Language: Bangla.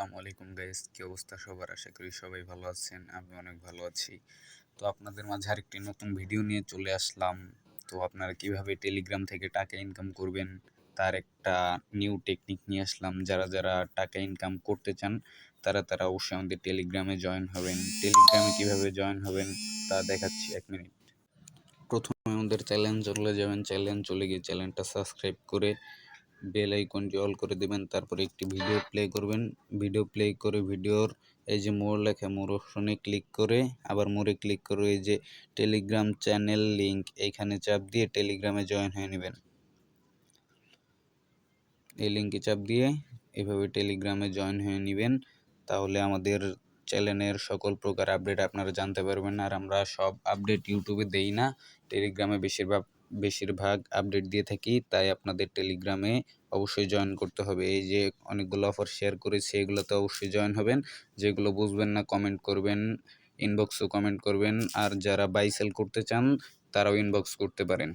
আসসালামু আলাইকুম গাইস, কি অবস্থা সবার? আশা করি সবাই ভালো আছেন। আমি অনেক ভালো আছি। তো আপনাদের মাঝে আরেকটি নতুন ভিডিও নিয়ে চলে আসলাম। তো আপনারা কিভাবে টেলিগ্রাম থেকে টাকা ইনকাম করবেন তার একটা নিউ টেকনিক নিয়ে আসলাম। যারা যারা টাকা ইনকাম করতে চান তারা অবশ্যই আমাদের টেলিগ্রামে জয়েন হবেন। টেলিগ্রামে কিভাবে জয়েন হবেন তা দেখাচ্ছি, 1 মিনিট। প্রথমে আমাদের চ্যানেল চলে যাবেন, চ্যানেল চলে গিয়ে চ্যানেলটা সাবস্ক্রাইব করে বেল আইকনটি অল করে দেবেন। তারপরে একটি ভিডিও প্লে করবেন। ভিডিও প্লে করে ভিডিওর এই যে মোর লেখা, মোর অপশনে ক্লিক করে আবার মোরে ক্লিক করে এই যে টেলিগ্রাম চ্যানেল লিংক, এইখানে চাপ দিয়ে টেলিগ্রামে জয়েন হয়ে নেবেন। এই লিঙ্কে চাপ দিয়ে এভাবে টেলিগ্রামে জয়েন হয়ে নেবেন। তাহলে আমাদের চ্যানেলের সকল প্রকার আপডেট আপনারা জানতে পারবেন। আর আমরা সব আপডেট ইউটিউবে দেই না, টেলিগ্রামে বেশিরভাগ আপডেট দিয়ে থাকি। তাই আপনাদের টেলিগ্রামে অবশ্যই জয়েন করতে হবে। এই যে অনেকগুলো অফার শেয়ার করেছি, এগুলোতে অবশ্যই জয়েন হবেন। যেগুলো বুঝবেন না কমেন্ট করবেন, ইনবক্সও কমেন্ট করবেন। আর যারা বাই সেল করতে চান তারাও ইনবক্স করতে পারেন।